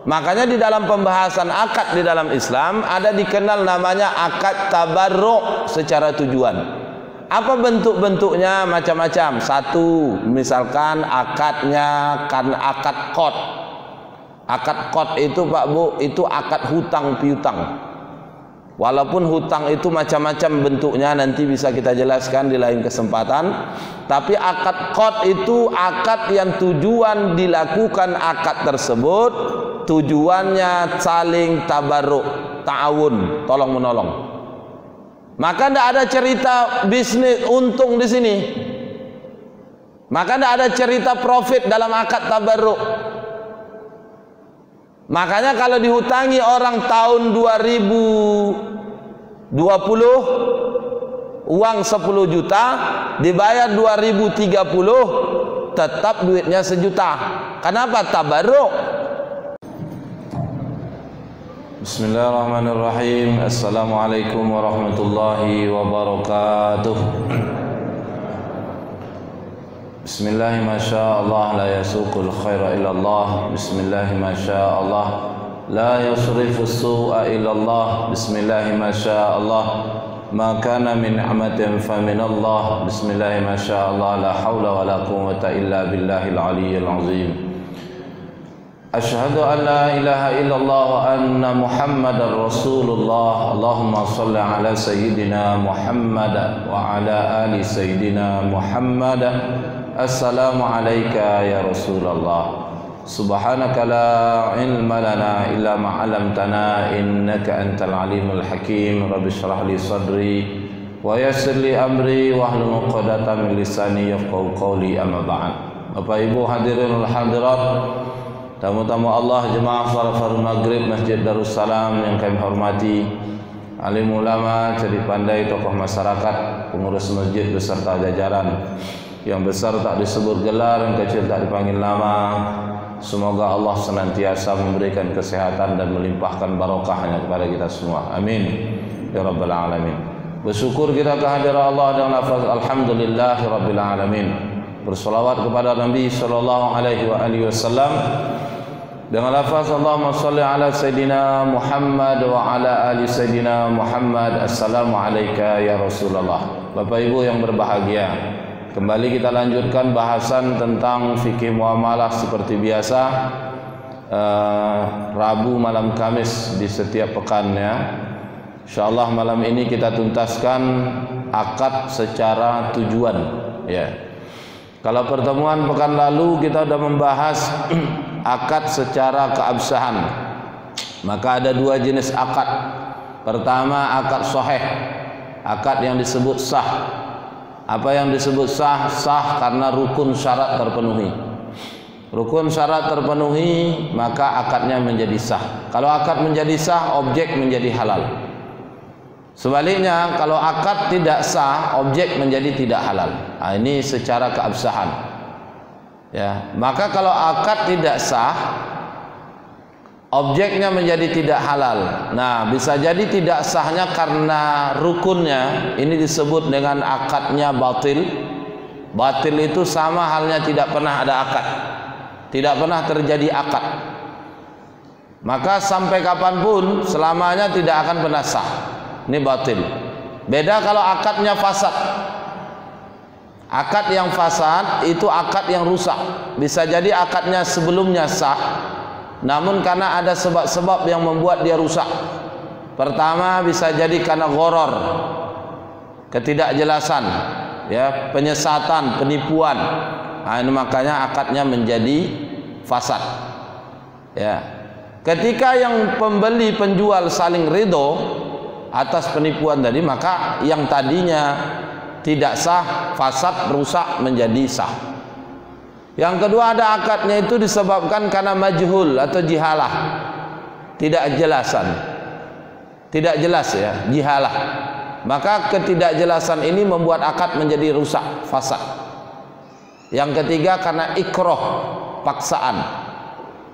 Makanya di dalam pembahasan akad di dalam Islam ada dikenal namanya akad tabarruk secara tujuan. Apa bentuk-bentuknya? Macam-macam. Satu, misalkan akadnya kan akad qad. Akad qad itu Pak Bu, itu akad hutang piutang. Walaupun hutang itu macam-macam bentuknya, nanti bisa kita jelaskan di lain kesempatan. Tapi akad qad itu akad yang tujuan dilakukan akad tersebut, tujuannya saling tabarruk, ta'awun, tolong menolong. Maka tidak ada cerita bisnis untung di sini. Maka tidak ada cerita profit dalam akad tabarruk. Makanya kalau dihutangi orang tahun 2020 uang 10 juta, dibayar 2030, tetap duitnya 1 juta. Kenapa? Tabarruk. Bismillahirrahmanirrahim. Assalamualaikum warahmatullahi wabarakatuh. Bismillahi masyaallah la yasuqul khaira illallah. Bismillahi masyaallah la yasrifus su'a illallah. Bismillahi masyaallah ma kana min ni'matin faminallah. Bismillahi masyaallah la haula wala quwwata illa billahil aliyyil azim. Asyhadu an la ilaha illallah wa anna Muhammadar Rasulullah. Allahumma shalli ala sayyidina Muhammad wa ala ali sayyidina Muhammad. Assalamu alayka ya Rasulullah. Subhanaka la ilma lana illa ma 'allamtana innaka antal alimul hakim. Rabbi shrah li sadri wa yassir li amri wahlul 'uqdatam min lisani yafqahu qawli. Amma ba'd. Bapak Ibu hadirin wal hadirat, tamu-tamu Allah, jemaah salat Fardhu Maghrib Masjid Darussalam yang kami hormati, alim ulama, cerdik pandai, tokoh masyarakat, pengurus masjid beserta jajaran. Yang besar tak disebut gelar, yang kecil tak dipanggil nama. Semoga Allah senantiasa memberikan kesehatan dan melimpahkan barokahnya kepada kita semua. Amin ya rabbal alamin. Bersyukur kita kehadiran Allah dengan lafaz alhamdulillahi rabbil alamin. Bersolawat kepada Nabi sallallahu alaihi wasallam dengan lafaz Allahumma shalli ala sayyidina Muhammad wa ala ali sayyidina Muhammad. Assalamu alayka ya Rasulullah. Bapak Ibu yang berbahagia, kembali kita lanjutkan bahasan tentang fikih muamalah seperti biasa, Rabu malam Kamis di setiap pekannya. Insyaallah malam ini kita tuntaskan akad secara tujuan, ya. Kalau pertemuan pekan lalu kita sudah membahas akad secara keabsahan. Maka ada 2 jenis akad. Pertama akad sahih, akad yang disebut sah. Apa yang disebut sah? Sah karena rukun syarat terpenuhi. Rukun syarat terpenuhi, maka akadnya menjadi sah. Kalau akad menjadi sah, objek menjadi halal. Sebaliknya, kalau akad tidak sah, objek menjadi tidak halal. Nah, ini secara keabsahan. Ya, maka kalau akad tidak sah, objeknya menjadi tidak halal. Nah, bisa jadi tidak sahnya karena rukunnya, ini disebut dengan akadnya batil. Batil itu sama halnya tidak pernah ada akad, tidak pernah terjadi akad. Maka sampai kapanpun selamanya tidak akan pernah sah. Ini batil. Beda kalau akadnya fasad. Akad yang fasad itu akad yang rusak. Bisa jadi akadnya sebelumnya sah, namun karena ada sebab-sebab yang membuat dia rusak. Pertama bisa jadi karena gharar, ketidakjelasan, ya, penyesatan, penipuan. Nah, ini makanya akadnya menjadi fasad. Ya. Ketika yang pembeli penjual saling ridho atas penipuan tadi, maka yang tadinya tidak sah, fasad, rusak menjadi sah. Yang kedua ada akadnya itu disebabkan karena majhul atau jihalah, tidak jelasan, tidak jelas, ya, jihalah. Maka ketidakjelasan ini membuat akad menjadi rusak, fasad. Yang ketiga karena ikrah, paksaan,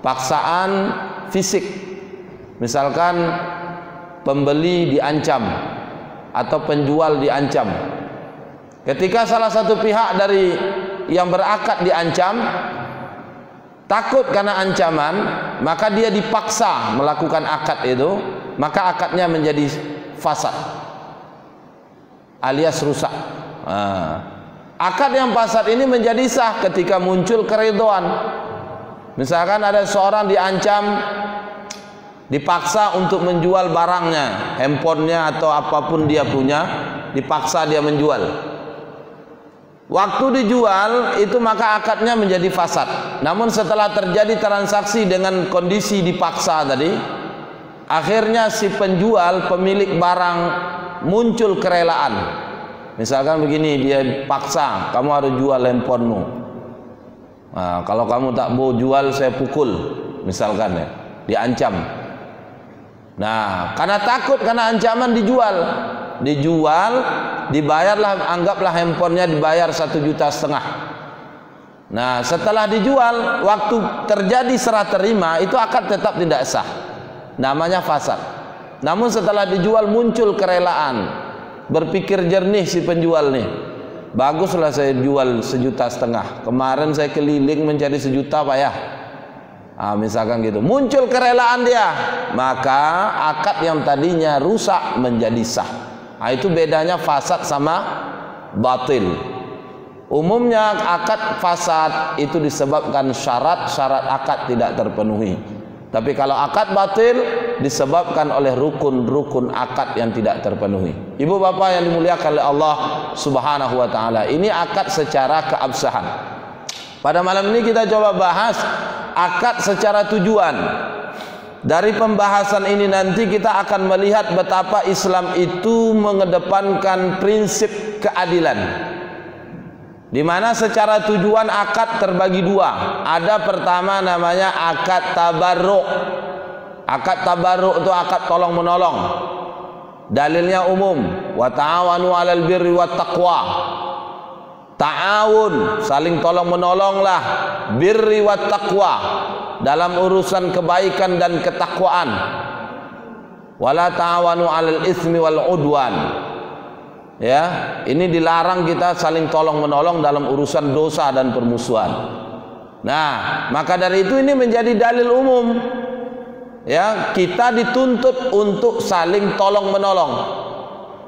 paksaan fisik. Misalkan pembeli diancam atau penjual diancam. Ketika salah satu pihak dari yang berakad diancam, takut karena ancaman, maka dia dipaksa melakukan akad itu, maka akadnya menjadi fasad alias rusak. Akad yang fasad ini menjadi sah ketika muncul keridhaan. Misalkan ada seorang diancam, dipaksa untuk menjual barangnya, handphonenya atau apapun dia punya, dipaksa dia menjual. Waktu dijual itu maka akadnya menjadi fasad. Namun setelah terjadi transaksi dengan kondisi dipaksa tadi, akhirnya si penjual, pemilik barang muncul kerelaan. Misalkan begini, dia paksa, kamu harus jual handphonemu. Nah, kalau kamu tak mau jual, saya pukul, misalkan ya, diancam. Nah, karena takut, karena ancaman dijual, dibayarlah, anggaplah handphonenya dibayar 1,5 juta. Nah, setelah dijual, waktu terjadi serah terima, itu akad tetap tidak sah, namanya fasad. Namun setelah dijual muncul kerelaan, berpikir jernih si penjual nih, baguslah saya jual 1,5 juta. Kemarin saya keliling mencari 1 juta Pak ya. Misalkan gitu, muncul kerelaan dia, maka akad yang tadinya rusak menjadi sah. Itu bedanya fasad sama batil. Umumnya akad fasad itu disebabkan syarat-syarat akad tidak terpenuhi. Tapi kalau akad batil disebabkan oleh rukun-rukun akad yang tidak terpenuhi. Ibu bapak yang dimuliakan oleh Allah Subhanahu wa taala, ini akad secara keabsahan. Pada malam ini kita coba bahas akad secara tujuan. Dari pembahasan ini nanti kita akan melihat betapa Islam itu mengedepankan prinsip keadilan, di mana secara tujuan akad terbagi dua. Ada pertama namanya akad tabarruk. Akad tabarruk itu akad tolong menolong. Dalilnya umum, wa ta'awanu 'alal birri wat taqwa. Ta'awun, saling tolong menolonglah, birri wat taqwa, dalam urusan kebaikan dan ketakwaan. Wala ta'awanu 'alal itsmi wal 'udwan. Ya, ini dilarang kita saling tolong menolong dalam urusan dosa dan permusuhan. Nah, maka dari itu ini menjadi dalil umum. Ya, kita dituntut untuk saling tolong menolong.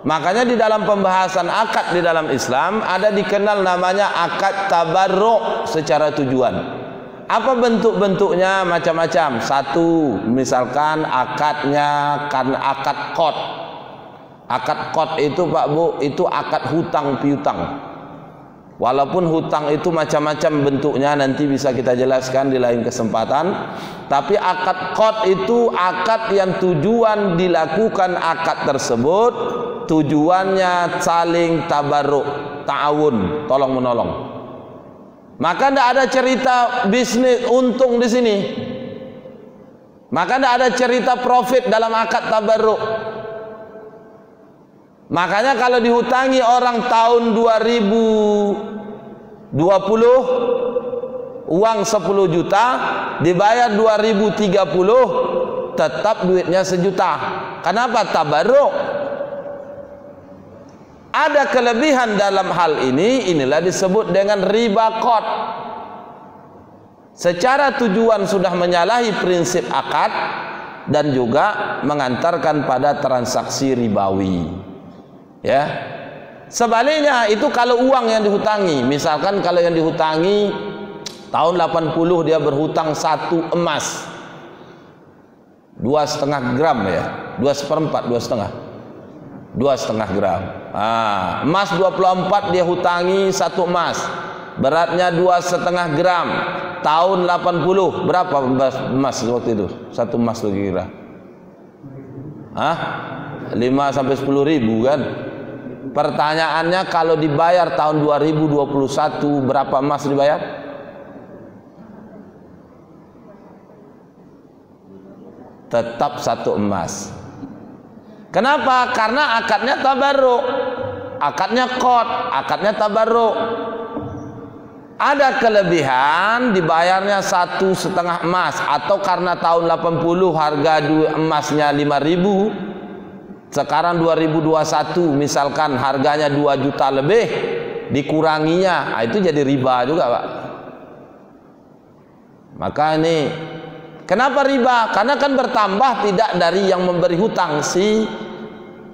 Makanya di dalam pembahasan akad di dalam Islam ada dikenal namanya akad tabarruk secara tujuan. Apa bentuk-bentuknya? Macam-macam. Satu, misalkan akadnya kan akad qad. Akad qad itu Pak Bu, itu akad hutang piutang. Walaupun hutang itu macam-macam bentuknya, nanti bisa kita jelaskan di lain kesempatan. Tapi akad qad itu akad yang tujuan dilakukan akad tersebut, tujuannya saling tabarruk, ta'awun, tolong menolong. Maka tidak ada cerita bisnis untung di sini. Maka tidak ada cerita profit dalam akad tabarruk. Makanya kalau dihutangi orang tahun 2020 uang 10 juta, dibayar 2030, tetap duitnya 1 juta. Kenapa? Tabarruk. Ada kelebihan dalam hal ini, inilah disebut dengan riba qad. Secara tujuan sudah menyalahi prinsip akad dan juga mengantarkan pada transaksi ribawi. Ya, sebaliknya itu kalau uang yang dihutangi, misalkan kalau yang dihutangi tahun 80 dia berhutang 1 emas 2,5 gram ya, 2/4, 2,5 gram. Emas 24 dia hutangi 1 emas, beratnya 2,5 gram. Tahun 80 berapa emas waktu itu? 1 emas lu kira? 5 sampai 10 ribu kan? Pertanyaannya, kalau dibayar tahun 2021 berapa emas dibayar? Tetap 1 emas. Kenapa? Karena akadnya tabarruk, akadnya qad, akadnya tabarruk. Ada kelebihan dibayarnya 1,5 emas, atau karena tahun 80 harga emasnya 5.000. Sekarang 2021 misalkan harganya 2 juta lebih, dikuranginya, itu jadi riba juga Pak. Maka ini kenapa riba? Karena kan bertambah tidak dari yang memberi hutang si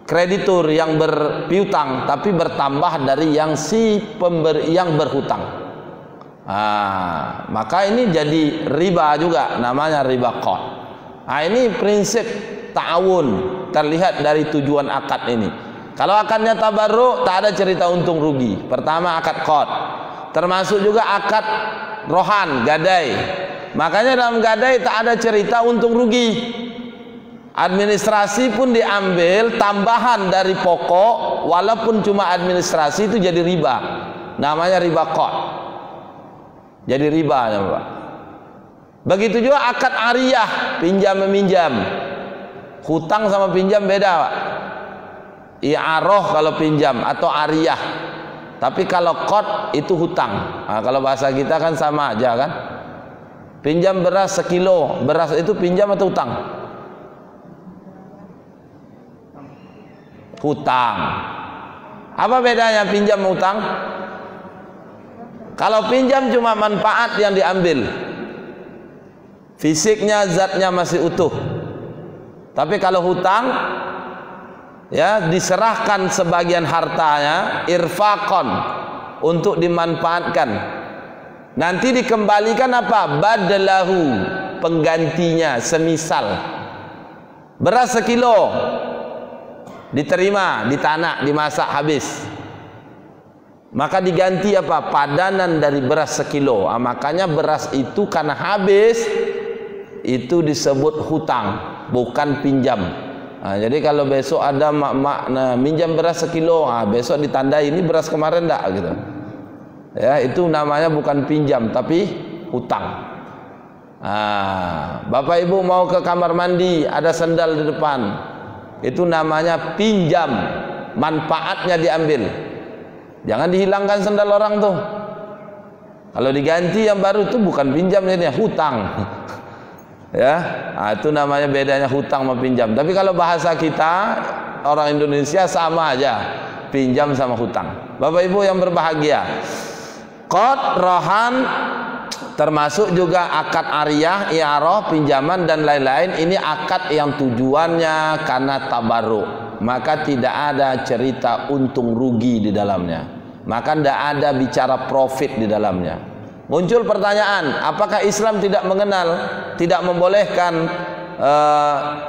kreditur yang berpiutang, tapi bertambah dari yang si pemberi yang berhutang. Maka ini jadi riba juga, namanya riba qad. Ini prinsip ta'awun terlihat dari tujuan akad ini. Kalau akadnya tabarruk tak ada cerita untung rugi. Pertama akad qad, termasuk juga akad rohan, gadai. Makanya dalam gadai tak ada cerita untung rugi. Administrasi pun diambil tambahan dari pokok, walaupun cuma administrasi itu jadi riba. Namanya riba qad. Jadi riba ya, Pak. Begitu juga akad ariyah, pinjam meminjam. Hutang sama pinjam beda, Pak. I'aroh kalau pinjam atau ariyah. Tapi kalau qad itu hutang. Kalau bahasa kita kan sama aja kan. Pinjam beras sekilo, beras itu pinjam atau hutang? Hutang. Apa bedanya pinjam hutang? Kalau pinjam cuma manfaat yang diambil, fisiknya, zatnya masih utuh. Tapi kalau hutang, ya diserahkan sebagian hartanya irfaqan untuk dimanfaatkan. Nanti dikembalikan apa? Badalahu, penggantinya. Semisal beras sekilo diterima, ditanak, dimasak habis, maka diganti apa? Padanan dari beras sekilo. Makanya beras itu karena habis itu disebut hutang, bukan pinjam. Jadi kalau besok ada mak-mak minjam beras sekilo, besok ditandai ini beras kemarin enggak gitu. Ya, itu namanya bukan pinjam tapi hutang. Bapak Ibu mau ke kamar mandi, ada sendal di depan, itu namanya pinjam, manfaatnya diambil. Jangan dihilangkan sendal orang tuh. Kalau diganti yang baru itu bukan pinjam, ini hutang. Ya, itu namanya bedanya hutang sama pinjam. Tapi kalau bahasa kita orang Indonesia sama aja, pinjam sama hutang. Bapak Ibu yang berbahagia, qad, rohan, termasuk juga akad ariyah, i'aroh, pinjaman dan lain-lain. Ini akad yang tujuannya karena tabarruk, maka tidak ada cerita untung rugi di dalamnya, maka tidak ada bicara profit di dalamnya. Muncul pertanyaan, apakah Islam tidak mengenal, tidak membolehkan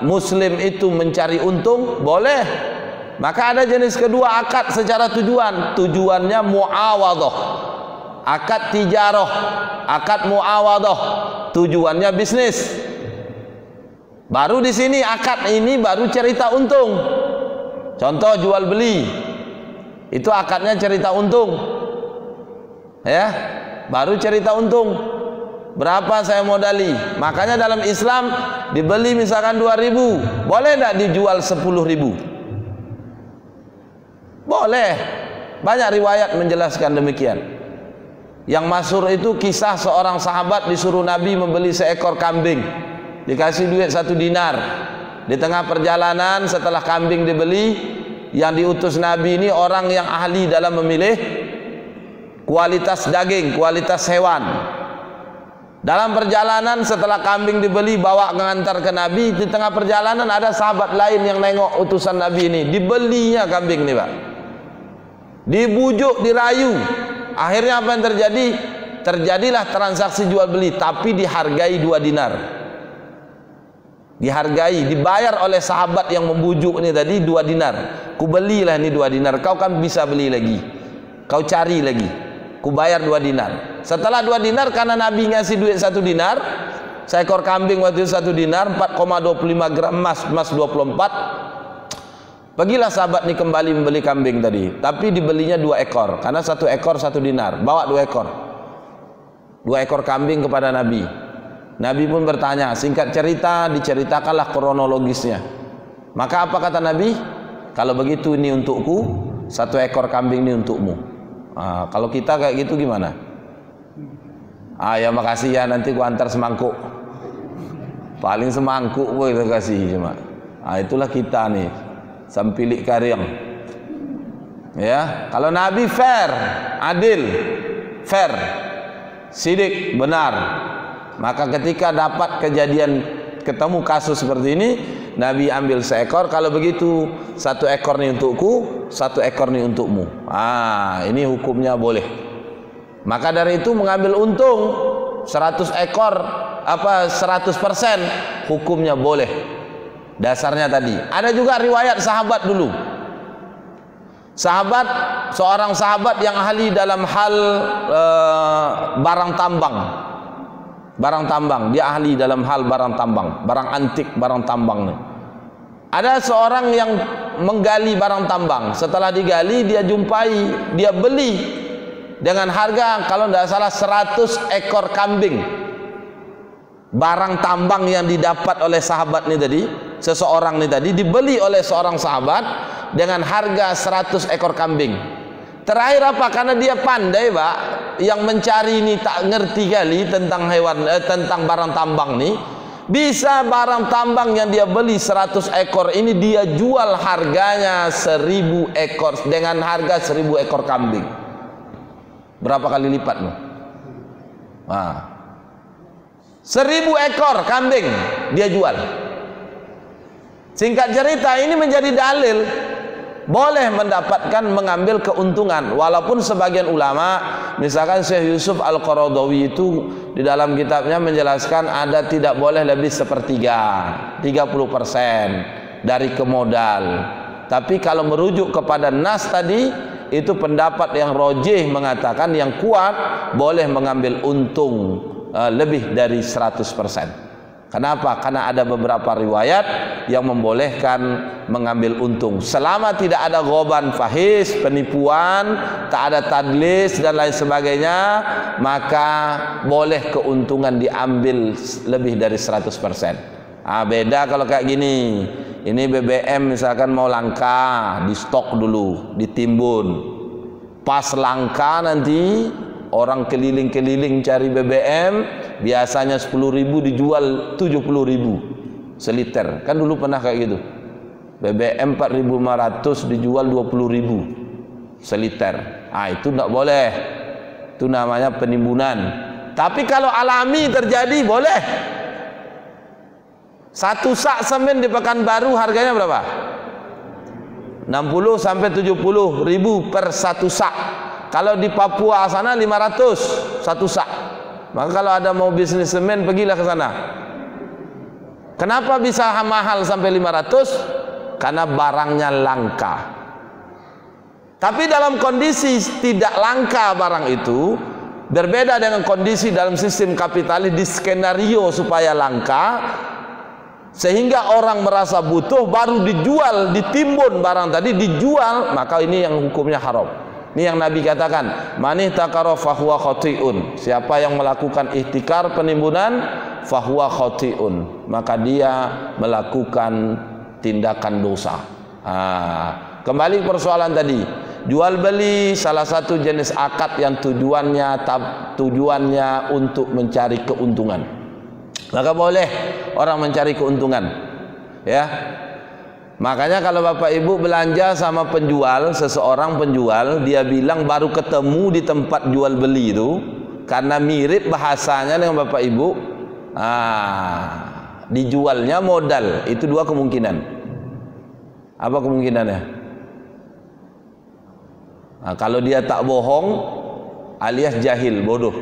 Muslim itu mencari untung? Boleh. Maka ada jenis kedua akad secara tujuan, tujuannya muawadhah, akad tijarah, akad muawadhah, tujuannya bisnis. Baru di sini akad ini baru cerita untung. Contoh jual beli, itu akadnya cerita untung, ya, baru cerita untung. Berapa saya modali? Makanya dalam Islam dibeli misalkan 2.000, boleh tidak dijual 10.000? Boleh. Banyak riwayat menjelaskan demikian. Yang masyhur itu kisah seorang sahabat disuruh Nabi membeli seekor kambing, dikasih duit 1 dinar. Di tengah perjalanan setelah kambing dibeli, yang diutus Nabi ini orang yang ahli dalam memilih kualitas daging, kualitas hewan. Dalam perjalanan setelah kambing dibeli bawa mengantar ke Nabi, di tengah perjalanan ada sahabat lain yang nengok utusan Nabi ini, dibelinya kambing nih, Pak. Dibujuk, dirayu. Akhirnya apa yang terjadi? Terjadilah transaksi jual beli, tapi dihargai 2 dinar. Dihargai, dibayar oleh sahabat yang membujuk ini tadi 2 dinar. Ku belilah ini 2 dinar, kau kan bisa beli lagi, kau cari lagi, ku bayar 2 dinar. Setelah 2 dinar, karena Nabi ngasih duit 1 dinar, seekor kambing waktu itu 1 dinar, 4,25 gram emas, emas 24. Pergilah sahabat ini kembali membeli kambing tadi, tapi dibelinya 2 ekor, karena 1 ekor 1 dinar, bawa 2 ekor. 2 ekor kambing kepada Nabi. Nabi pun bertanya, singkat cerita diceritakanlah kronologisnya. Maka apa kata Nabi? Kalau begitu ini untukku, 1 ekor kambing ini untukmu. Kalau kita kayak gitu gimana? Ya makasih ya, nanti gua antar semangkuk. Paling semangkuk gua itu kasih cuma. Itulah kita nih, sampilik karyang. Ya, kalau Nabi fair, adil, fair, sidik, benar. Maka ketika dapat kejadian ketemu kasus seperti ini, Nabi ambil seekor. Kalau begitu, 1 ekor nih untukku, 1 ekor nih untukmu. Ini hukumnya boleh. Maka dari itu mengambil untung 100 ekor 100% hukumnya boleh. Dasarnya tadi. Ada juga riwayat sahabat dulu. Seorang sahabat yang ahli dalam hal barang tambang. Barang tambang, dia ahli dalam hal barang tambang, barang antik, barang tambang nih. Ada seorang yang menggali barang tambang. Setelah digali, dia jumpai, dia beli dengan harga kalau tidak salah 100 ekor kambing. Barang tambang yang didapat oleh sahabat ini tadi, seseorang ini tadi dibeli oleh seorang sahabat dengan harga 100 ekor kambing. Terakhir apa? Karena dia pandai, Pak, yang mencari ini tak ngerti kali tentang hewan, tentang barang tambang nih. Bisa barang tambang yang dia beli 100 ekor ini dia jual harganya 1000 ekor dengan harga 1000 ekor kambing. Berapa kali lipat loh? 1000 ekor kambing dia jual. Singkat cerita, ini menjadi dalil boleh mengambil keuntungan. Walaupun sebagian ulama, misalkan Syekh Yusuf Al-Qaradawi itu di dalam kitabnya menjelaskan ada tidak boleh lebih 1/3, 30% dari kemodal. Tapi kalau merujuk kepada nas tadi, itu pendapat yang rojih mengatakan yang kuat boleh mengambil untung lebih dari 100%. Kenapa? Karena ada beberapa riwayat yang membolehkan mengambil untung selama tidak ada ghoban fahish, penipuan, tak ada tadlis dan lain sebagainya, maka boleh keuntungan diambil lebih dari 100%. Beda kalau kayak gini. Ini BBM misalkan mau langka, di stok dulu, ditimbun. Pas langka nanti orang keliling-keliling cari BBM, biasanya 10.000 dijual 70.000 seliter. Kan dulu pernah kayak gitu. BBM 4.500 dijual 20.000 seliter. Itu tidak boleh. Itu namanya penimbunan. Tapi kalau alami terjadi boleh. 1 sak semen di Pekanbaru harganya berapa? 60 sampai 70 ribu per 1 sak. Kalau di Papua sana 500 1 sak. Maka kalau ada mau bisnis semen, pergilah ke sana. Kenapa bisa mahal sampai 500? Karena barangnya langka. Tapi dalam kondisi tidak langka barang itu, berbeda dengan kondisi dalam sistem kapitalis di skenario supaya langka, sehingga orang merasa butuh baru dijual, ditimbun barang tadi dijual, maka ini yang hukumnya haram. Ini yang Nabi katakan, manih takara fahuwa khati'un. Siapa yang melakukan ihtikar penimbunan, fahuwa khati'un, maka dia melakukan tindakan dosa. Kembali ke persoalan tadi, jual beli salah satu jenis akad yang tujuannya untuk mencari keuntungan. Maka boleh orang mencari keuntungan, ya. Makanya kalau Bapak Ibu belanja sama penjual, seseorang penjual, dia bilang baru ketemu di tempat jual beli itu, karena mirip bahasanya dengan Bapak Ibu, dijualnya modal. Itu 2 kemungkinan. Apa kemungkinannya? Kalau dia tak bohong alias jahil, bodoh,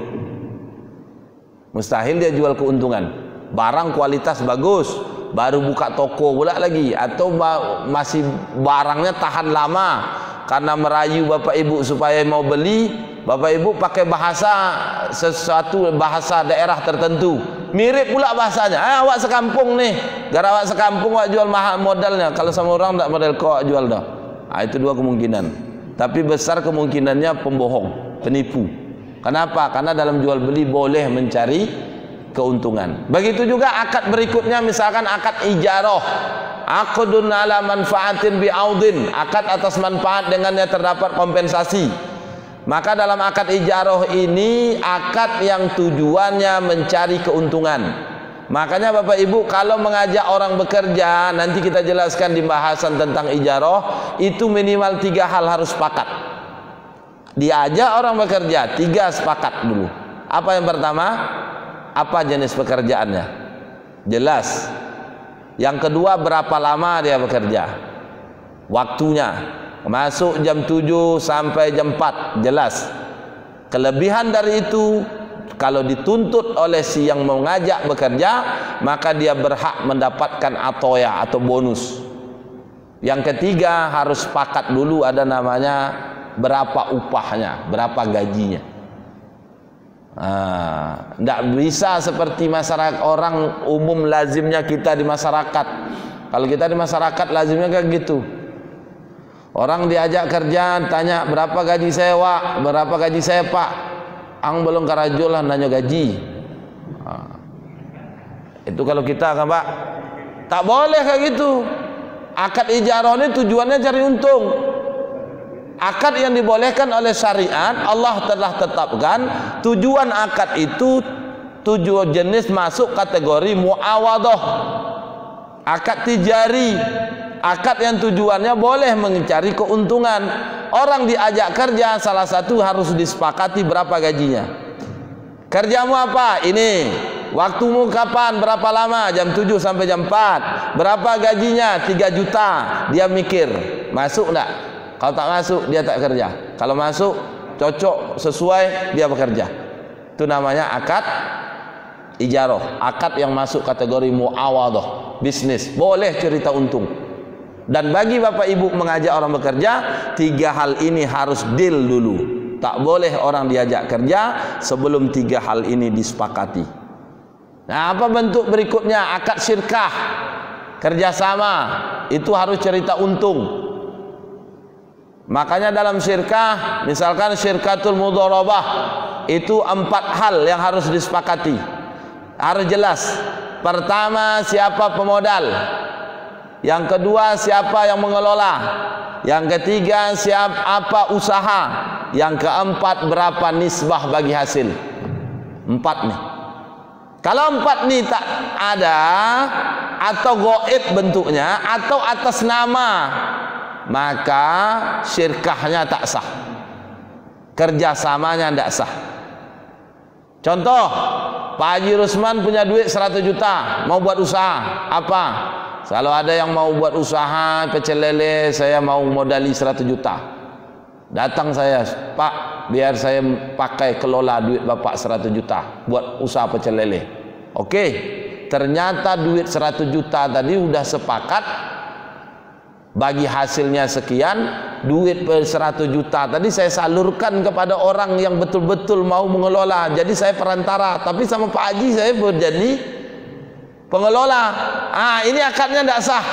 mustahil dia jual keuntungan. Barang kualitas bagus, baru buka toko pula lagi, atau masih barangnya tahan lama karena merayu Bapak Ibu supaya mau beli. Bapak Ibu pakai sesuatu bahasa daerah tertentu, mirip pula bahasanya. Awak sekampung nih, gara awak sekampung awak jual mahal modalnya. Kalau sama orang tak modal kau awak jual dah. Itu 2 kemungkinan. Tapi besar kemungkinannya pembohong, penipu. Kenapa? Karena dalam jual beli boleh mencari keuntungan. Begitu juga akad berikutnya, misalkan akad ijarah, aqdun ala manfaatin bi'audin, akad atas manfaat dengannya terdapat kompensasi. Maka dalam akad ijarah ini akad yang tujuannya mencari keuntungan. Makanya Bapak Ibu kalau mengajak orang bekerja, nanti kita jelaskan di bahasan tentang ijarah, itu minimal 3 hal harus sepakat. Diajak orang bekerja, 3 sepakat dulu. Apa yang pertama? Apa jenis pekerjaannya? Jelas. Yang kedua, berapa lama dia bekerja? Waktunya. Masuk jam 7 sampai jam 4, jelas. Kelebihan dari itu, kalau dituntut oleh si yang mengajak bekerja, maka dia berhak mendapatkan atoya atau bonus. Yang ketiga, harus sepakat dulu ada namanya berapa upahnya, berapa gajinya. Tidak bisa seperti masyarakat orang umum lazimnya kita di masyarakat. Kalau kita di masyarakat lazimnya kayak gitu. Orang diajak kerja, tanya berapa gaji saya Wak, berapa gaji saya Pak. Ang belum karajul lah nanya gaji. Itu kalau kita kan Pak, tak boleh kayak gitu. Akad ijarah ini tujuannya cari untung. Akad yang dibolehkan oleh syariat, Allah telah tetapkan tujuan akad itu tujuan jenis masuk kategori muawadah, akad tijari, akad yang tujuannya boleh mencari keuntungan. Orang diajak kerja, salah satu harus disepakati berapa gajinya. Kerjamu apa? Ini. Waktumu kapan? Berapa lama? Jam 7 sampai jam 4. Berapa gajinya? 3 juta. Dia mikir, masuk enggak? Kalau tak masuk, dia tak kerja. Kalau masuk, cocok, sesuai, dia bekerja. Itu namanya akad ijarah. Akad yang masuk kategori muawadah, bisnis. Boleh cerita untung. Dan bagi bapak ibu mengajak orang bekerja, 3 hal ini harus deal dulu. Tak boleh orang diajak kerja sebelum 3 hal ini disepakati. Nah, apa bentuk berikutnya? Akad syirkah, kerjasama. Itu harus cerita untung. Makanya dalam syirkah, misalkan syirkatul mudharabah, itu 4 hal yang harus disepakati. Harus jelas. Pertama, siapa pemodal. Yang kedua, siapa yang mengelola. Yang ketiga, apa usaha. Yang keempat, berapa nisbah bagi hasil. 4 nih. Kalau 4 nih tak ada, atau gaib bentuknya, atau atas nama, maka syirkahnya tak sah, kerjasamanya tidak sah. Contoh, Pak Haji Rusman punya duit 100 juta, mau buat usaha. Apa? Kalau ada yang mau buat usaha pecel lele, saya mau modali 100 juta. Datang saya, Pak, biar saya pakai kelola duit Bapak 100 juta buat usaha pecel lele. Oke, ternyata duit 100 juta tadi udah sepakat, bagi hasilnya sekian, duit 100 juta tadi saya salurkan kepada orang yang betul-betul mau mengelola. Jadi saya perantara, tapi sama Pak Haji saya jadi pengelola. Ini akadnya tidak sah.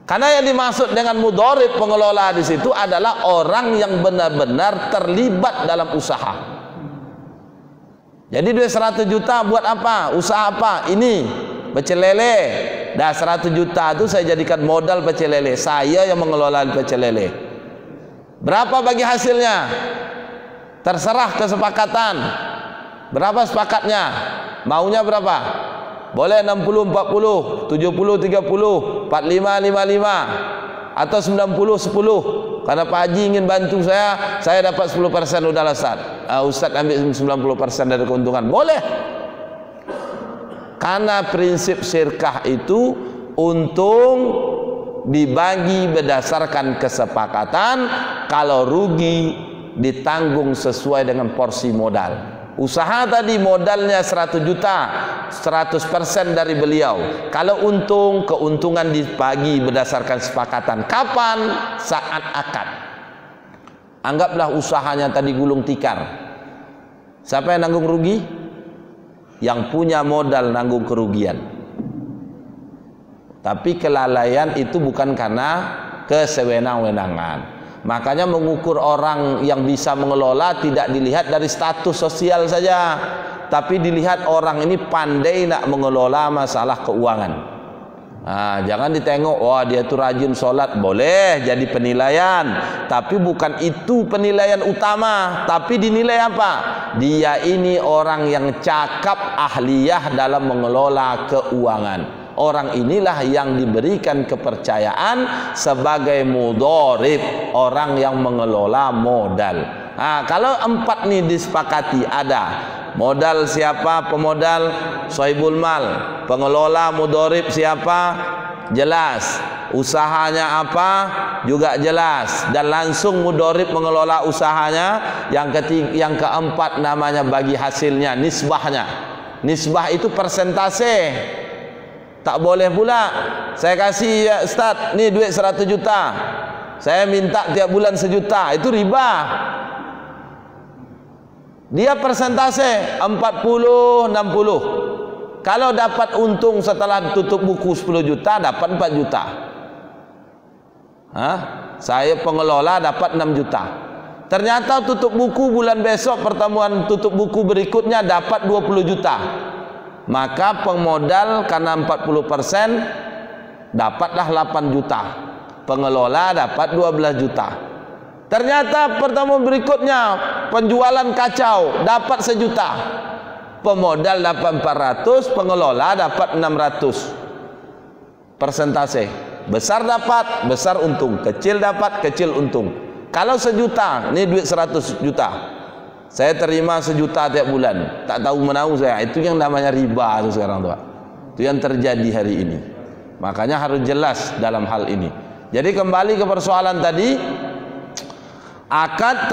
Karena yang dimaksud dengan mudharib pengelola di situ adalah orang yang benar-benar terlibat dalam usaha. Jadi duit 100 juta buat apa? Usaha apa? Ini pecel lele. Dah 100 juta itu saya jadikan modal pecel lele. Saya yang mengelola pecel lele. Berapa bagi hasilnya? Terserah kesepakatan. Berapa sepakatnya? Maunya berapa? Boleh 60 40, 70 30, 45 55 atau 90 10. Karena Pak Haji ingin bantu saya dapat 10% udah Ustaz. Ustaz ambil 90% dari keuntungan. Boleh. Karena prinsip syirkah itu untung dibagi berdasarkan kesepakatan, kalau rugi ditanggung sesuai dengan porsi modal. Usaha tadi modalnya 100 juta, 100% dari beliau. Kalau untung, keuntungan dibagi berdasarkan kesepakatan. Kapan? Saat akad. Anggaplah usahanya tadi gulung tikar. Siapa yang nanggung rugi? Yang punya modal nanggung kerugian. Tapi kelalaian itu bukan karena kesewenang-wenangan. Makanya mengukur orang yang bisa mengelola tidak dilihat dari status sosial saja, tapi dilihat orang ini pandai nak mengelola masalah keuangan. Jangan ditengok, wah dia itu rajin sholat, boleh jadi penilaian, tapi bukan itu penilaian utama. Tapi dinilai apa? Dia ini orang yang cakap, ahliyah dalam mengelola keuangan. Orang inilah yang diberikan kepercayaan sebagai mudharib, orang yang mengelola modal. Kalau 4 nih disepakati, ada Modal siapa? Pemodal sohibul mal. Pengelola mudharib siapa? Jelas. Usahanya apa? Juga jelas. Dan langsung mudharib mengelola usahanya. Yang keempat namanya bagi hasilnya, nisbahnya. Nisbah itu persentase. Tak boleh pula saya kasih, ya Ustaz, nih duit 100 juta, saya minta tiap bulan 1 juta, itu riba. Dia persentase 40-60. Kalau dapat untung setelah tutup buku 10 juta, dapat 4 juta. Saya pengelola dapat 6 juta. Ternyata tutup buku bulan besok, pertemuan tutup buku berikutnya dapat 20 juta. Maka pemodal karena 40% dapatlah 8 juta. Pengelola dapat 12 juta. Ternyata pertemuan berikutnya penjualan kacau, dapat 1 juta. Pemodal dapat 400, pengelola dapat 600. Persentase. Besar dapat, besar untung. Kecil dapat, kecil untung. Kalau 1 juta, ini duit 100 juta. Saya terima 1 juta tiap bulan. Tak tahu menau saya. Itu yang namanya riba itu sekarang, Pak. Itu yang terjadi hari ini. Makanya harus jelas dalam hal ini. Jadi kembali ke persoalan tadi, akad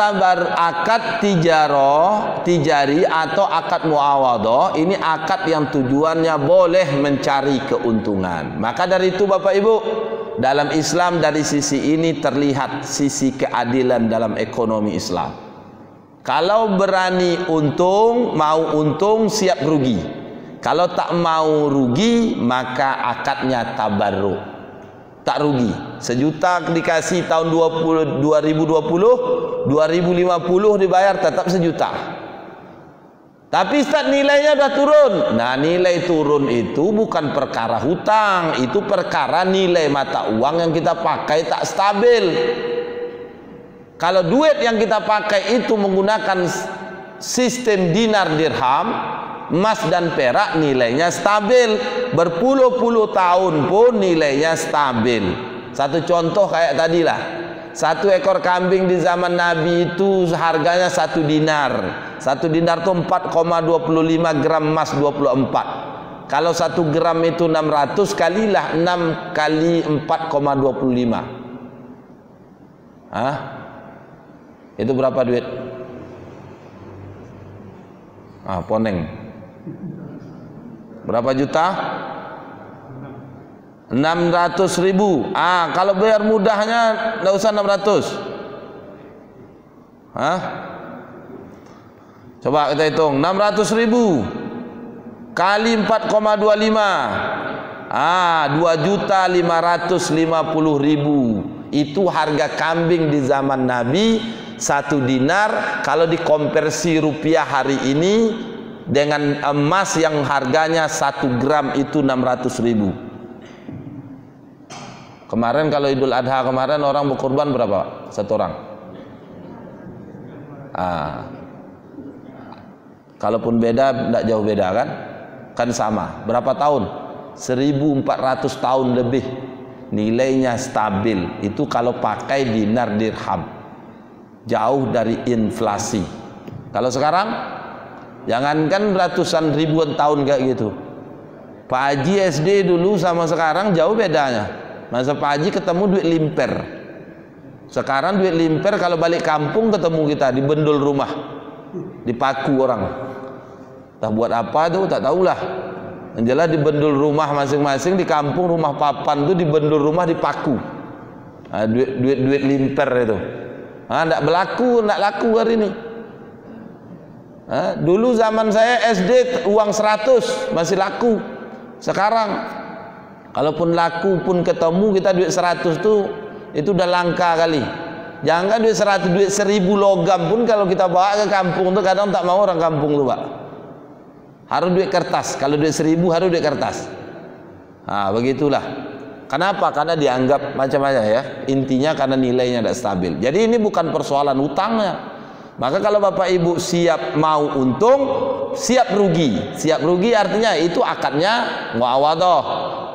tijari atau akad muawadhah, ini akad yang tujuannya boleh mencari keuntungan. Maka dari itu Bapak Ibu, dalam Islam dari sisi ini terlihat sisi keadilan dalam ekonomi Islam. Kalau berani untung, mau untung, siap rugi. Kalau tak mau rugi, maka akadnya tabarruk. Tak rugi. 1 juta dikasih tahun 2020, 2050 dibayar tetap 1 juta. Tapi Ustaz, nilainya sudah turun. Nah, nilai turun itu bukan perkara hutang, itu perkara nilai mata uang yang kita pakai tak stabil. Kalau duit yang kita pakai itu menggunakan sistem dinar dirham, emas dan perak, nilainya stabil. Berpuluh-puluh tahun pun nilainya stabil. Satu contoh kayak tadilah, 1 ekor kambing di zaman Nabi itu harganya 1 dinar. 1 dinar itu 4,25 gram emas 24. Kalau 1 gram itu 600, kalilah 6 kali 4,25. Itu berapa duit? Poneng. Berapa juta? 600.000. Kalau bayar mudahnya enggak usah 600. Coba kita hitung 600.000 kali 4,25. 2.550.000. Itu harga kambing di zaman Nabi. 1 dinar kalau dikonversi rupiah hari ini dengan emas yang harganya 1 gram itu 600.000. Kemarin kalau Idul Adha kemarin orang berkorban berapa? 1 orang. Kalaupun beda, tidak jauh beda kan? Kan sama. Berapa tahun? 1400 tahun lebih. Nilainya stabil. Itu kalau pakai dinar dirham. Jauh dari inflasi. Kalau sekarang, jangankan ratusan ribuan tahun kayak gitu. Pak Haji SD dulu sama sekarang jauh bedanya. Masa Pak Haji ketemu duit limper. Sekarang duit limper kalau balik kampung ketemu kita di bendul rumah, dipaku orang. Tak buat apa tuh tak tahulah. Yang jelas di bendul rumah masing-masing di kampung, rumah papan tuh di bendul rumah dipaku. Duit limper itu. Nggak laku hari ini. Dulu zaman saya SD uang 100 masih laku. Sekarang kalaupun laku pun ketemu kita duit 100 tuh itu udah langka kali. Jangan duit 100, duit 1000 logam pun kalau kita bawa ke kampung tuh kadang tak mau orang kampung tuh, Pak. Harus duit kertas. Kalau duit 1000 harus duit kertas. Begitulah. Kenapa? Karena dianggap macam-macam ya. Intinya karena nilainya tidak stabil. Jadi ini bukan persoalan utangnya. Maka kalau Bapak Ibu siap mau untung, siap rugi. Siap rugi artinya itu akadnya muawadhah.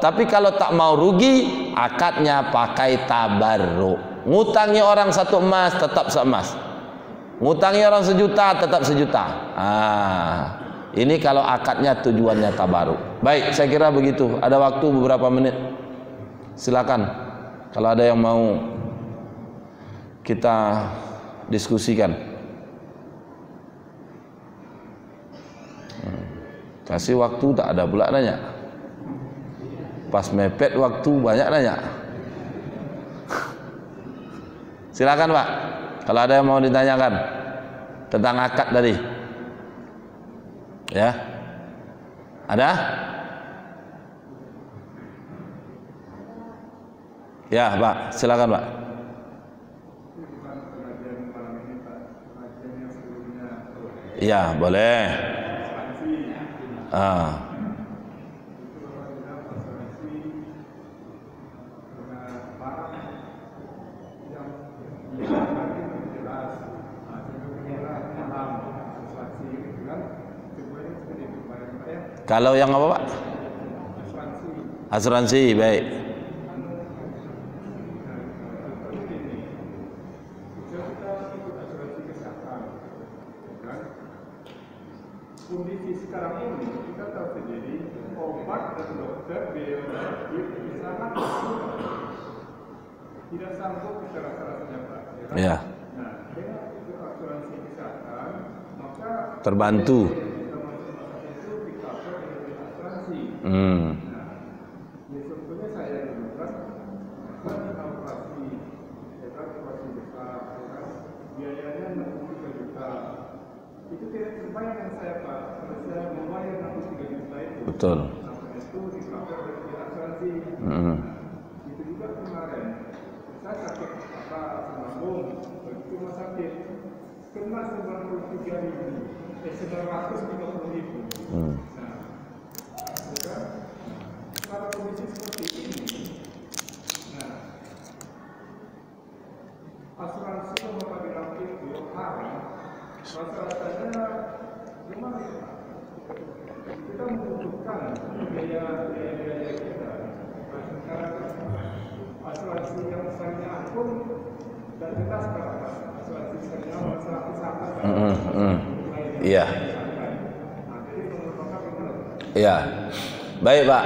Tapi kalau tak mau rugi, akadnya pakai tabarruk. Ngutangi orang 1 emas tetap 1 emas. Ngutangi orang 1 juta tetap 1 juta. Ini kalau akadnya tujuannya tabaruk. Baik, saya kira begitu. Ada waktu beberapa menit. Silakan. Kalau ada yang mau kita diskusikan. Kasih waktu tak ada pula nanya. Pas mepet waktu banyak nanya. Silakan Pak. Kalau ada yang mau ditanyakan tentang akad tadi. Ya. Ada? Ya, Pak. Silakan, Pak. Iya, boleh. Kalau yang apa, Pak? Asuransi, baik. Kondisi sekarang ini kita tahu sendiri obat dan dokter biaya sangat tidak sanggup kita rasa-rasanya Pak. Ya. Nah, dengan asuransi kesehatan maka terbantu. Itu di-cover oleh asuransi. Nah, sebetulnya saya menemukan operasi besar, biayanya 63 juta. Itu tidak terbayang dengan saya Pak, kalau saya membayar 63 juta itu. Betul. Nah, itu di-cover oleh asuransi. Itu juga kemarin saya sakit asam lambung, itu rumah sakit kena 930.000. Nah, kalau kondisi seperti ini, nah, asuransi yang Bapak bilang itu haram, rasa-rasanya gimana ya? Kita membutuhkan biaya kita. Sekarang asuransi yang misalnya pun dan jelas asuransi misalnya masalah kesehatan. Iya. Iya. Baik, Pak.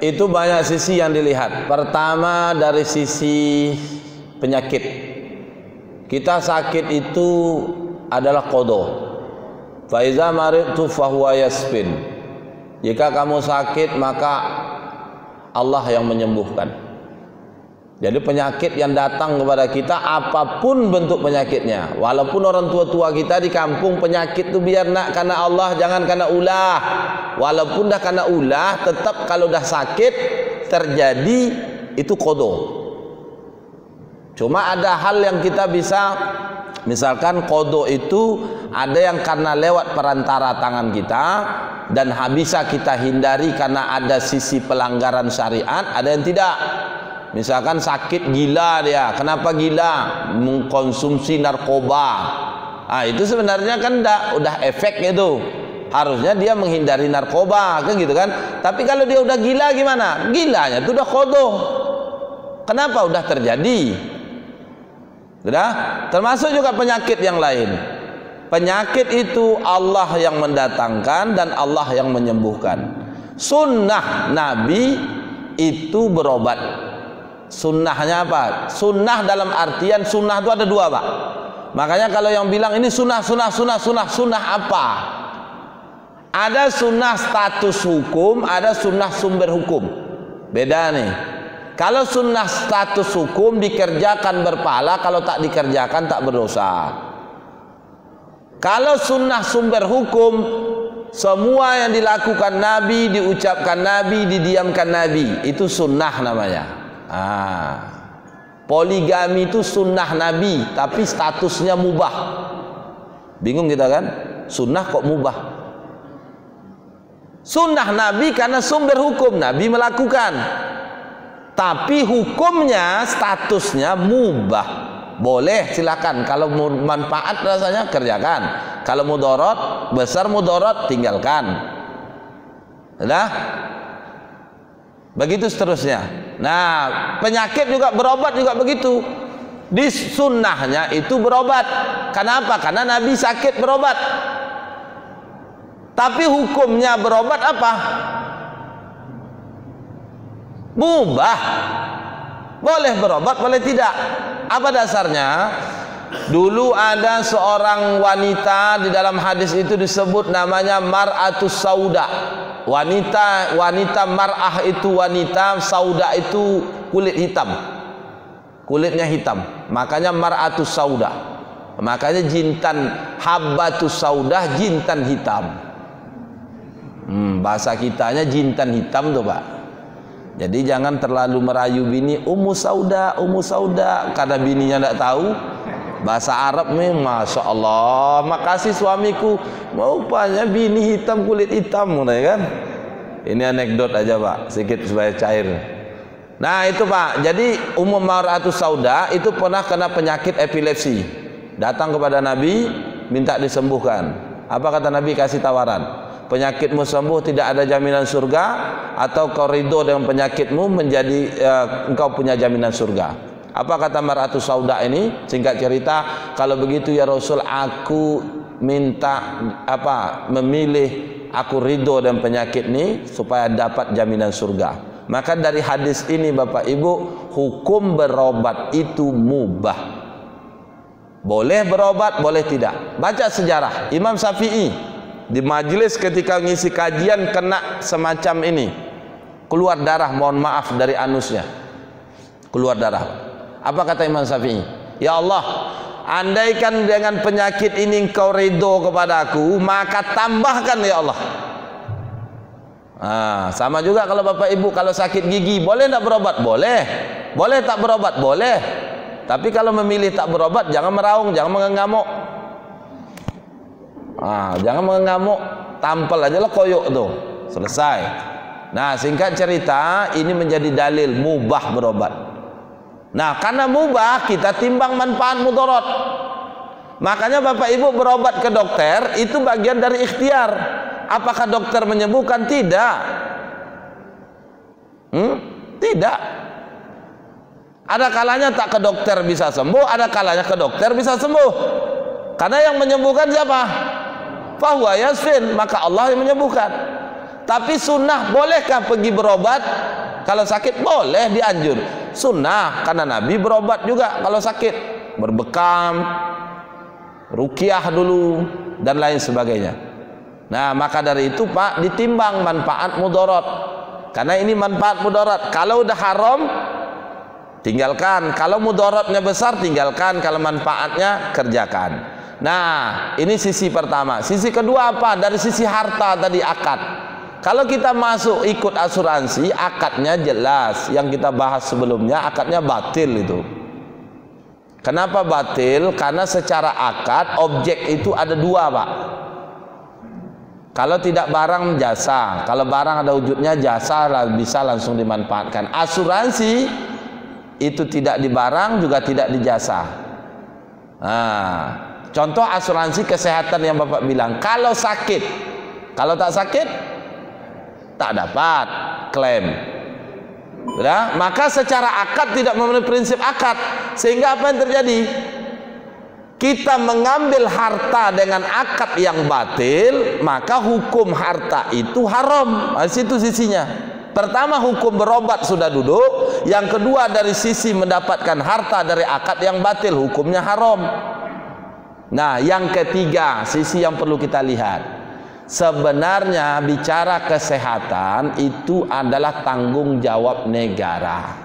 Itu banyak sisi yang dilihat. Pertama dari sisi penyakit. Kita sakit itu adalah qada. Fa iza maridtu fa huwa yasfin. Jika kamu sakit maka Allah yang menyembuhkan. Jadi penyakit yang datang kepada kita apapun bentuk penyakitnya, walaupun orang tua-tua kita di kampung penyakit itu biar nak karena Allah jangan karena ulah. Walaupun dah karena ulah, tetap kalau dah sakit terjadi itu qada. Cuma ada hal yang kita bisa, misalkan qada itu ada yang karena lewat perantara tangan kita dan bisa kita hindari karena ada sisi pelanggaran syariat, ada yang tidak. Misalkan sakit gila dia, kenapa gila? Mengkonsumsi narkoba. Itu sebenarnya kan udah efek itu. Harusnya dia menghindari narkoba, kan gitu kan? Tapi kalau dia udah gila gimana? Gilanya itu udah qada. Kenapa udah terjadi? Sudah? Termasuk juga penyakit yang lain. Penyakit itu Allah yang mendatangkan dan Allah yang menyembuhkan. Sunnah Nabi itu berobat. Sunnahnya apa? Sunnah dalam artian sunnah itu ada dua, Pak. Makanya kalau yang bilang ini sunnah apa? Ada sunnah status hukum, ada sunnah sumber hukum. Beda nih. Kalau sunnah status hukum dikerjakan berpahala, kalau tak dikerjakan tak berdosa. Kalau sunnah sumber hukum, semua yang dilakukan Nabi, diucapkan Nabi, didiamkan Nabi, itu sunnah namanya. Poligami itu sunnah Nabi, tapi statusnya mubah. Bingung kita kan? Sunnah kok mubah? Sunnah Nabi karena sumber hukum Nabi melakukan, tapi hukumnya statusnya mubah. Boleh silakan, kalau manfaat rasanya kerjakan, kalau mudarat besar mudarat tinggalkan. Sudah? Begitu seterusnya. Nah, penyakit juga berobat juga begitu. Di sunnahnya itu berobat. Kenapa? Karena Nabi sakit berobat. Tapi hukumnya berobat apa? Mubah. Boleh berobat, boleh tidak. Apa dasarnya? Dulu ada seorang wanita, di dalam hadis itu disebut namanya mar'atus sauda. Wanita mar'ah itu wanita, sauda itu kulit hitam. Kulitnya hitam. Makanya mar'atus sauda. Makanya jintan habbatus sauda, jintan hitam. Bahasa kitanya jintan hitam tuh, Pak. Jadi jangan terlalu merayu bini Ummu Sauda karena bininya tidak tahu bahasa Arab nih. Masya Allah, makasih suamiku, rupanya bini hitam kulit hitam, kan? Ini anekdot aja, Pak, sedikit supaya cair. Nah itu, Pak, jadi Ummu Mar'atus Sauda itu pernah kena penyakit epilepsi, datang kepada Nabi minta disembuhkan. Apa kata Nabi? Kasih tawaran, penyakitmu sembuh, tidak ada jaminan surga, atau kau ridho dengan penyakitmu menjadi engkau punya jaminan surga. Apa kata Mar'atus Sauda ini? Singkat cerita, kalau begitu ya Rasul, aku minta memilih, aku ridho dengan penyakit ini supaya dapat jaminan surga. Maka dari hadis ini Bapak Ibu, hukum berobat itu mubah. Boleh berobat, boleh tidak. Baca sejarah Imam Syafi'i di majelis ketika ngisi kajian kena semacam ini, keluar darah, mohon maaf, dari anusnya keluar darah. Apa kata Imam Syafi'i? Ya Allah, andaikan dengan penyakit ini engkau ridho kepadaku, maka tambahkan ya Allah. Sama juga kalau Bapak Ibu kalau sakit gigi, boleh tak berobat? Boleh. Boleh tak berobat? Boleh. Tapi kalau memilih tak berobat, jangan meraung, jangan mengamuk. Jangan mengamuk, tampil aja lah koyok tuh, selesai. Nah, singkat cerita, ini menjadi dalil mubah berobat. Nah, karena mubah, kita timbang manfaat mudarat. Makanya Bapak Ibu berobat ke dokter itu bagian dari ikhtiar. Apakah dokter menyembuhkan? Tidak. Tidak. Ada kalanya tak ke dokter bisa sembuh, ada kalanya ke dokter bisa sembuh. Karena yang menyembuhkan siapa? Fahuwa yasfin, maka Allah yang menyembuhkan. Tapi sunnah, bolehkah pergi berobat kalau sakit? Boleh, dianjur. Sunnah, karena Nabi berobat juga kalau sakit, berbekam, ruqyah dulu, dan lain sebagainya. Nah, maka dari itu Pak, ditimbang manfaat mudarat. Karena ini manfaat mudarat. Kalau udah haram, tinggalkan. Kalau mudaratnya besar, tinggalkan. Kalau manfaatnya, kerjakan. Nah, ini sisi pertama. Sisi kedua apa? Dari sisi harta tadi, akad. Kalau kita masuk ikut asuransi, akadnya jelas. Yang kita bahas sebelumnya, akadnya batil itu. Kenapa batil? Karena secara akad, objek itu ada dua, Pak. Kalau tidak barang, jasa. Kalau barang ada wujudnya, jasa bisa langsung dimanfaatkan. Asuransi itu tidak di barang, juga tidak di jasa. Nah, contoh asuransi kesehatan yang Bapak bilang, kalau sakit, kalau tak sakit, tak dapat klaim. Sudah? Maka secara akad tidak memenuhi prinsip akad. Sehingga apa yang terjadi? Kita mengambil harta dengan akad yang batil, maka hukum harta itu haram. Di situ sisinya. Pertama, hukum berobat sudah duduk. Yang kedua, dari sisi mendapatkan harta dari akad yang batil, hukumnya haram. Nah, yang ketiga, sisi yang perlu kita lihat. Sebenarnya bicara kesehatan itu adalah tanggung jawab negara.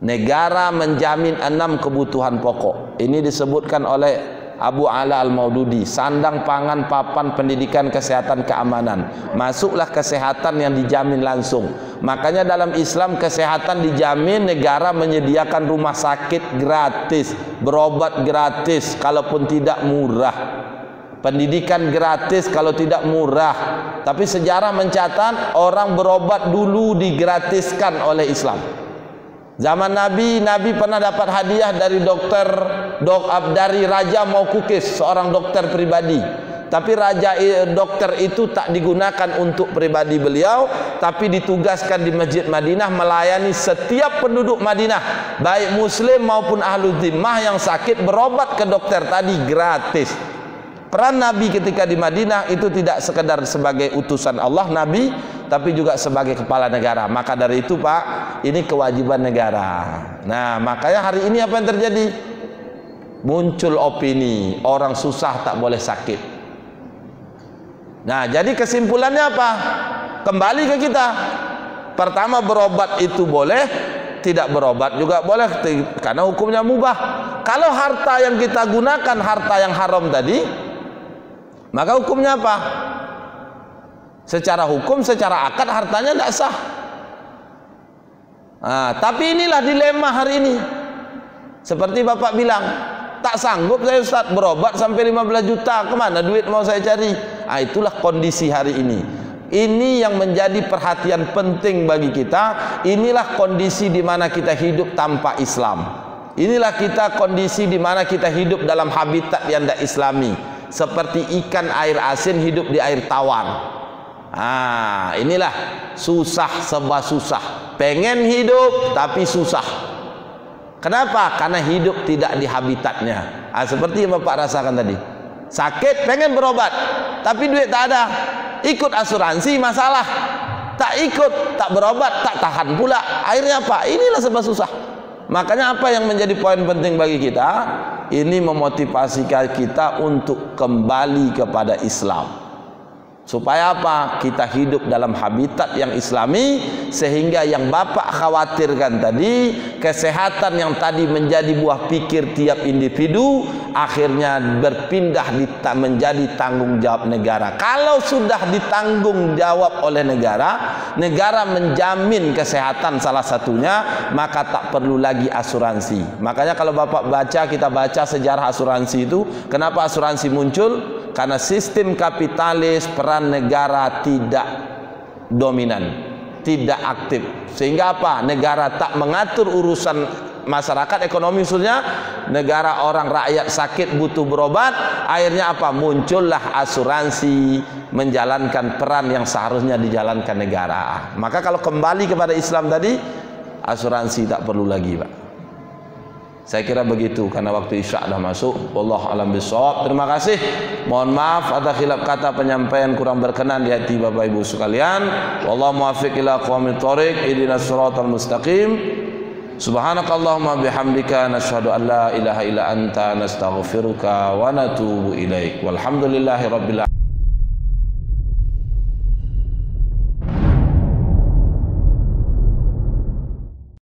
Negara menjamin 6 kebutuhan pokok. Ini disebutkan oleh Abu Ala Al-Maududi, sandang, pangan, papan, pendidikan, kesehatan, keamanan. Masuklah kesehatan yang dijamin langsung. Makanya dalam Islam kesehatan dijamin, negara menyediakan rumah sakit gratis, berobat gratis, kalaupun tidak murah. Pendidikan gratis kalau tidak murah. Tapi sejarah mencatat orang berobat dulu digratiskan oleh Islam. Zaman Nabi pernah dapat hadiah dari dari Raja Maukukis, seorang dokter pribadi. Tapi dokter itu tak digunakan untuk pribadi beliau, tapi ditugaskan di Masjid Madinah melayani setiap penduduk Madinah, baik muslim maupun ahlu zimmah yang sakit, berobat ke dokter tadi gratis. peran Nabi ketika di Madinah itu tidak sekedar sebagai utusan Allah Nabi, tapi juga sebagai kepala negara. Maka dari itu Pak, ini kewajiban negara. Nah makanya hari ini apa yang terjadi? Muncul opini orang susah tak boleh sakit. Nah jadi kesimpulannya apa? Kembali ke kita. Pertama, berobat itu boleh, tidak berobat juga boleh karena hukumnya mubah. Kalau harta yang kita gunakan harta yang haram tadi, maka hukumnya apa? Secara hukum, secara akad hartanya tidak sah. Nah, tapi inilah dilema hari ini. Seperti Bapak bilang, tak sanggup saya Ustaz berobat sampai 15 juta, kemana duit mau saya cari? Nah, itulah kondisi hari ini. Ini yang menjadi perhatian penting bagi kita. Inilah kondisi di mana kita hidup tanpa Islam. Inilah kita kondisi di mana kita hidup dalam habitat yang tidak Islami, seperti ikan air asin hidup di air tawar. Ah, inilah susah serba susah. Pengen hidup tapi susah. Kenapa? Karena hidup tidak di habitatnya. Ah, seperti yang Bapak rasakan tadi. Sakit pengen berobat, tapi duit tak ada. Ikut asuransi masalah. Tak ikut, tak berobat, tak tahan pula. Akhirnya apa? Inilah serba susah. Makanya apa yang menjadi poin penting bagi kita? Ini memotivasi kita untuk kembali kepada Islam. Supaya apa? Kita hidup dalam habitat yang Islami, sehingga yang Bapak khawatirkan tadi, kesehatan yang tadi menjadi buah pikir tiap individu, akhirnya berpindah menjadi tanggung jawab negara. Kalau sudah ditanggung jawab oleh negara, negara menjamin kesehatan salah satunya, maka tak perlu lagi asuransi. Makanya kalau Bapak baca, kita baca sejarah asuransi itu, kenapa asuransi muncul? Karena sistem kapitalis, peran negara tidak dominan, tidak aktif, sehingga apa? Negara tak mengatur urusan masyarakat, ekonomi khususnya. Negara, orang rakyat sakit butuh berobat, akhirnya apa? Muncullah asuransi menjalankan peran yang seharusnya dijalankan negara. Maka kalau kembali kepada Islam tadi, asuransi tak perlu lagi Pak. Saya kira begitu, karena waktu Isya dah masuk. Wallahu a'lam bishawab. Terima kasih. Mohon maaf atas khilaf kata, penyampaian kurang berkenan di hati Bapak Ibu sekalian. Wallahu muwaffiq ila aqwamit thoriq, ihdinas siratal mustaqim. Subhanakallahumma bihamdika nasyhadu an la ilaha illa anta nastaghfiruka wa natubu ilaik. Walhamdulillahirabbil alamin.